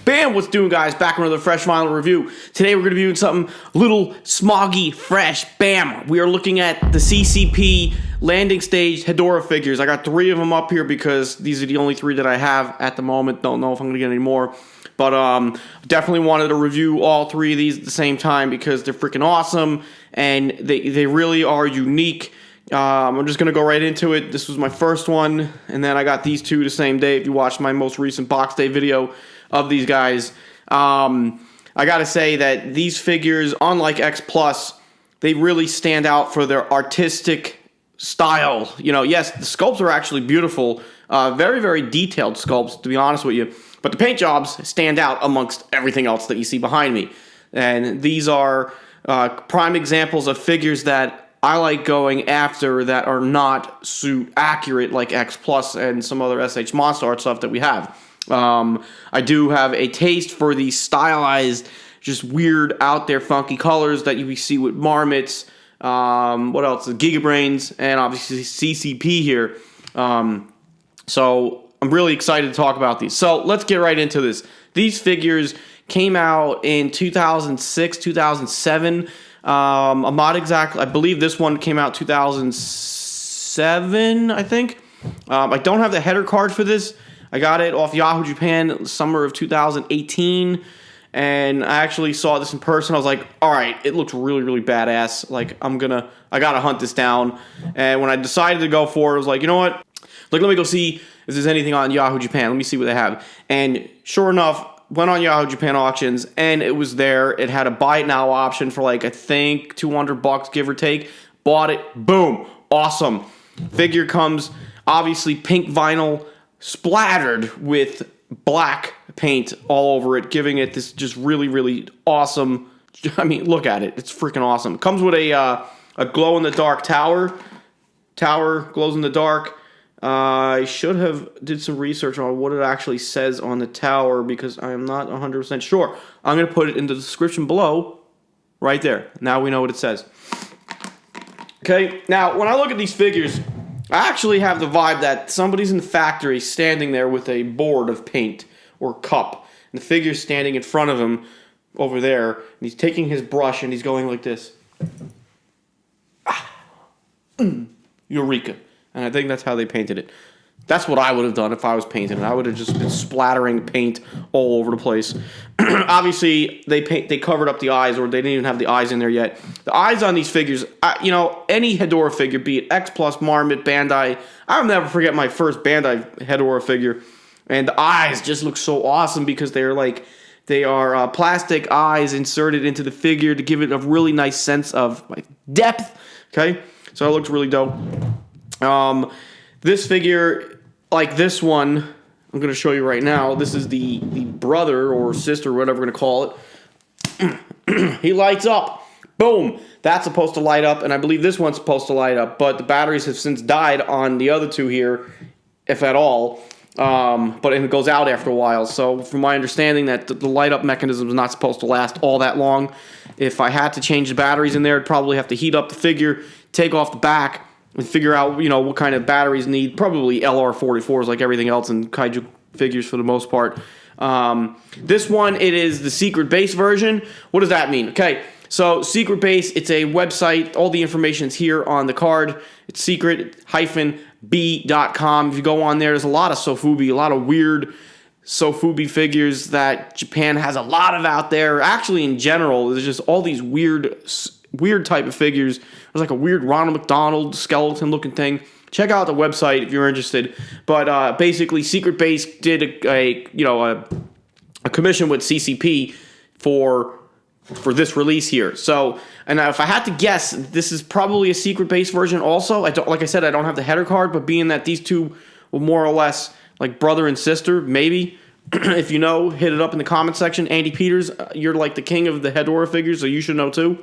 Bam! What's doing, guys? Back with another fresh vinyl review. Today we're going to be doing something a little smoggy, fresh. Bam! We are looking at the CCP landing stage Hedorah figures. I got 3 of them up here because these are the only 3 that I have at the moment. Don't know if I'm going to get any more. But definitely wanted to review all 3 of these at the same time because they're freaking awesome and they really are unique. I'm just going to go right into it. This was my first one, and then I got these 2 the same day. If you watched my most recent box day video of these guys, I got to say that these figures, unlike X Plus, they really stand out for their artistic style. You know, yes, the sculpts are actually beautiful, very, very detailed sculpts, to be honest with you, but the paint jobs stand out amongst everything else that you see behind me. And these are prime examples of figures that I like going after that are not suit accurate like X Plus and some other SH Monster Art stuff that we have. I do have a taste for the stylized, just weird, out there, funky colors that you see with Marmots. What else? The Gigabrains and obviously CCP here. So I'm really excited to talk about these. So let's get right into this. These figures came out in 2006, 2007. I'm not exactly, I believe this one came out 2007, I think. I don't have the header card for this. I got it off Yahoo Japan summer of 2018, and I actually saw this in person. I was like, all right, it looks really, really badass. Like, I gotta hunt this down. And when I decided to go for it, I was like, you know what? Like, let me go see if there's anything on Yahoo Japan. Let me see what they have. And sure enough, went on Yahoo Japan auctions, and it was there. It had a buy it now option for like, I think $200, give or take. Bought it. Boom. Awesome. Figure comes, obviously pink vinyl, splattered with black paint all over it, giving it this just really, really awesome. I mean, look at it. It's freaking awesome. It comes with a glow-in-the-dark tower. Tower glows in the dark. I should have did some research on what it actually says on the tower because I am not 100% sure. I'm going to put it in the description below, right there. Now we know what it says. Okay, now when I look at these figures, I actually have the vibe that somebody's in the factory standing there with a board of paint or cup, and the figure's standing in front of him over there, and he's taking his brush and he's going like this. Eureka. And I think that's how they painted it. That's what I would have done if I was painting it. I would have just been splattering paint all over the place. Obviously, they covered up the eyes, or they didn't even have the eyes in there yet. The eyes on these figures, you know, any Hedorah figure, be it X Plus, Marmot, Bandai. I'll never forget my first Bandai Hedorah figure. And the eyes just look so awesome because they are plastic eyes inserted into the figure to give it a really nice sense of like depth. Okay, so it looks really dope. This figure, like this one, I'm going to show you right now. This is the brother or sister, whatever we're going to call it. He lights up. Boom. That's supposed to light up, and I believe this one's supposed to light up, but the batteries have since died on the other 2 here, if at all. But it goes out after a while. So from my understanding that the light up mechanism is not supposed to last all that long. If I had to change the batteries in there, I'd probably have to heat up the figure, take off the back, and figure out, you know, what kind of batteries need. Probably LR44s like everything else in kaiju figures for the most part. This one, it is the secret base version. What does that mean? Okay, so secret base, it's a website. All the information is here on the card. It's secret-b.com. If you go on there, there's a lot of Sofubi, a lot of weird Sofubi figures that Japan has a lot of out there. Actually, in general, there's just all these weird type of figures. There's like a weird Ronald McDonald skeleton looking thing. Check out the website if you're interested. But basically, Secret Base did a commission with CCP for this release here. So, and if I had to guess, this is probably a Secret Base version also. Like I said, I don't have the header card, but being that these 2 were more or less like brother and sister, maybe. If you know, hit it up in the comment section. Andy Peters, you're like the king of the Hedorah figures, so you should know too.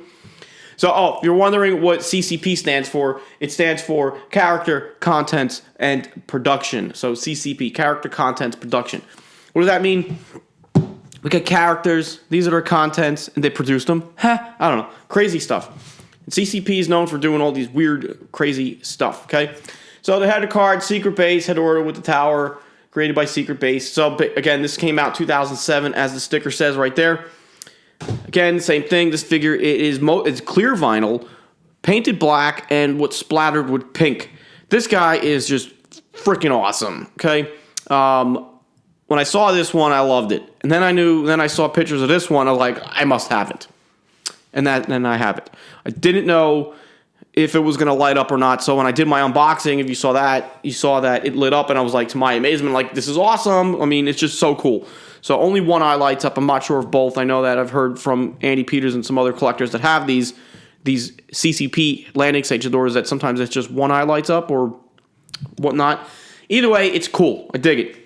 So, if you're wondering what CCP stands for, it stands for Character, Contents, and Production. So, CCP, Character, Contents, Production. What does that mean? We got characters, these are their contents, and they produced them. I don't know. Crazy stuff. And CCP is known for doing all these weird, crazy stuff, okay? So, they had a card, Secret Base, Hedorah with the tower, created by Secret Base. So again, this came out 2007, as the sticker says right there. Again, same thing. This figure it's clear vinyl, painted black, and what's splattered with pink. This guy is just freaking awesome. Okay, when I saw this one, I loved it, and then I saw pictures of this one. I was like, I must have it, and then I have it. I didn't know if it was going to light up or not. So when I did my unboxing, if you saw that it lit up, and I was like, to my amazement, like, this is awesome. I mean, it's just so cool. So only one eye lights up. I'm not sure if both. I know that I've heard from Andy Peters and some other collectors that have these CCP landing stage Hedorahs that sometimes it's just one eye lights up or whatnot. Either way, it's cool. I dig it.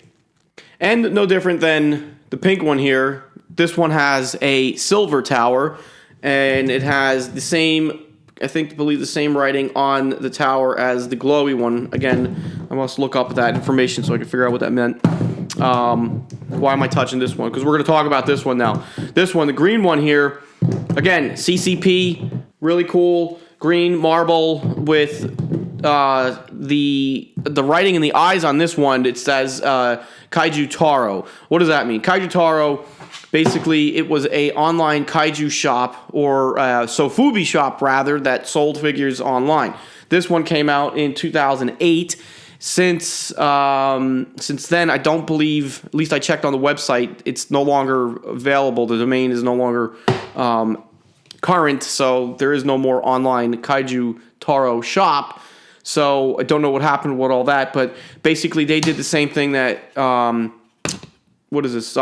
And no different than the pink one here. This one has a silver tower, and it has the same, believe the same writing on the tower as the glowy one. Again, I must look up that information so I can figure out what that meant. Why am I touching this one? Because we're going to talk about this one now. This one, the green one here, again, CCP, really cool, green marble with the writing in the eyes on this one. It says Kaiju Taro. What does that mean? Kaiju Taro, basically, it was a online kaiju shop, or Sofubi shop rather, that sold figures online. This one came out in 2008. Since then, I don't believe, at least I checked on the website, it's no longer available. The domain is no longer current, so there is no more online Kaiju Taro shop. So I don't know what happened with all that, but basically they did the same thing that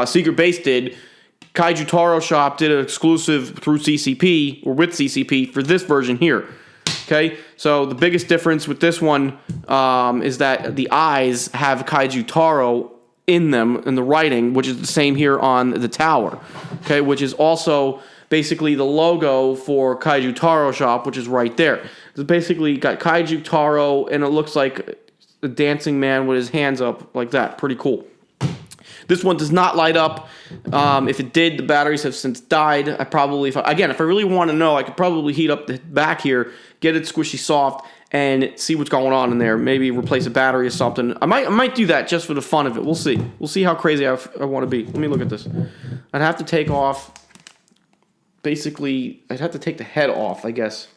Secret Base did. Kaiju Taro shop did an exclusive through CCP, or with CCP, for this version here. Okay, so the biggest difference with this one is that the eyes have Kaiju Taro in them, in the writing, which is the same here on the tower. Okay, which is also basically the logo for Kaiju Taro shop, which is right there. It's basically got Kaiju Taro, and it looks like a dancing man with his hands up like that. Pretty cool. This one does not light up. If it did, the batteries have since died. If I really want to know, I could probably heat up the back here, get it squishy soft, and see what's going on in there. Maybe replace a battery or something. I might do that just for the fun of it. We'll see. We'll see how crazy I want to be. Let me look at this. I'd have to take off. Basically, I'd have to take the head off, I guess.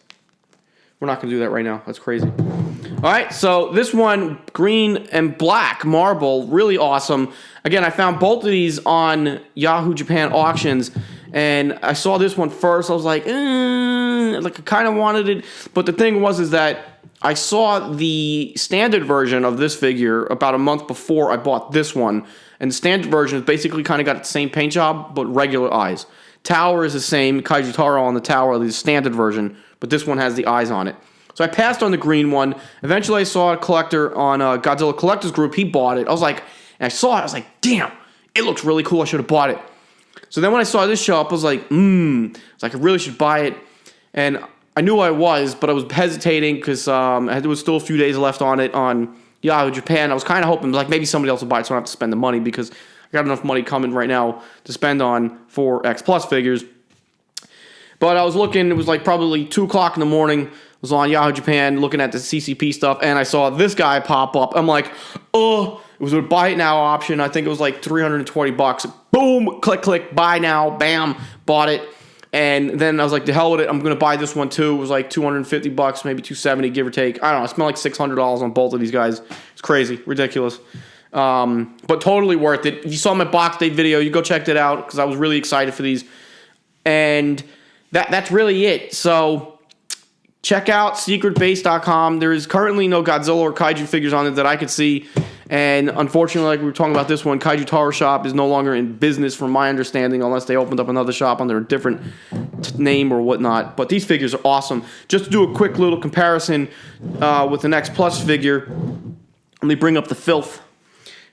We're not going to do that right now. That's crazy. All right, so this one, green and black marble, really awesome. Again, I found both of these on Yahoo Japan auctions, and I saw this one first. I was like, I kind of wanted it. But the thing is that I saw the standard version of this figure about a month before I bought this one. And the standard version is basically kind of got the same paint job, but regular eyes. Tower is the same, Kaiju Taro on the tower, the standard version, but this one has the eyes on it. So I passed on the green one. Eventually I saw a collector on Godzilla Collectors Group. He bought it. And I saw it. I was like, damn, it looks really cool. I should have bought it. So then when I saw this show up, I was like, I really should buy it. And I knew I was, but I was hesitating because there was still a few days left on it on Yahoo Japan. I was kind of hoping like maybe somebody else will buy it so I don't have to spend the money, because I got enough money coming right now to spend on 4X Plus figures. But I was looking, it was like probably 2 o'clock in the morning. I was on Yahoo Japan looking at the CCP stuff, and I saw this guy pop up. I'm like, it was a buy it now option. I think it was like $320. Boom, click, click, buy now, bam, bought it. And then I was like, to hell with it, I'm going to buy this one too. It was like $250, maybe $270, give or take. I don't know, I spent like $600 on both of these guys. It's crazy, ridiculous. But totally worth it. If you saw my box day video, you go check that out, because I was really excited for these. And that's really it. So check out secretbase.com. There is currently no Godzilla or Kaiju figures on it that I could see. And unfortunately, like we were talking about this one, Kaiju Taro Shop is no longer in business from my understanding, unless they opened up another shop under a different name or whatnot. But these figures are awesome. Just to do a quick little comparison with the X Plus figure, let me bring up the Filth.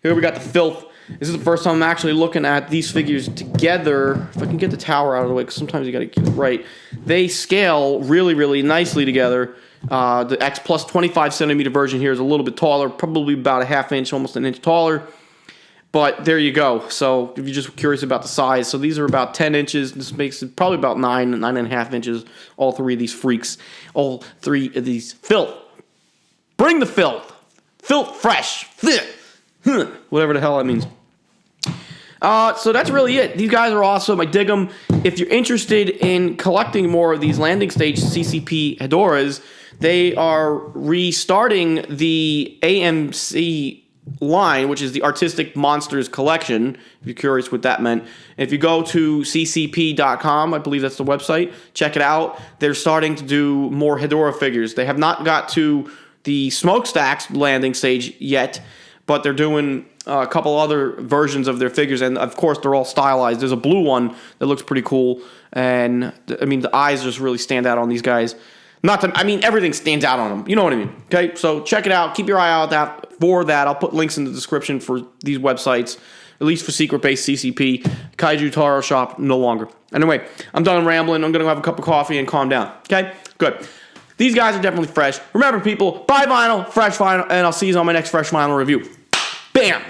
Here we got the Filth. This is the first time I'm actually looking at these figures together. If I can get the tower out of the way, because sometimes you got to get it right. They scale really, really nicely together. The X Plus 25 centimeter version here is a little bit taller, probably about a half inch, almost an inch taller. But there you go. So if you're just curious about the size, so these are about 10 inches. This makes it probably about 9.5 inches. All three of these freaks, all three of these Filth. Bring the Filth. Filth fresh. Whatever the hell that means. So that's really it. These guys are awesome. I dig them. If you're interested in collecting more of these landing stage CCP Hedorahs, they are restarting the AMC line, which is the Artistic Monsters Collection, if you're curious what that meant. If you go to ccp.com, I believe that's the website, check it out. They're starting to do more Hedorah figures. They have not got to the Smokestacks landing stage yet, but they're doing a couple other versions of their figures, and of course they're all stylized. There's a blue one that looks pretty cool, and I mean the eyes just really stand out on these guys. Everything stands out on them. You know what I mean? Okay, so check it out. Keep your eye out for that. I'll put links in the description for these websites, at least for Secret Base CCP. Kaiju Taro Shop, no longer. Anyway, I'm done rambling. I'm going to have a cup of coffee and calm down. Okay? Good. These guys are definitely fresh. Remember, people, buy vinyl, fresh vinyl, and I'll see you on my next fresh vinyl review. Bam!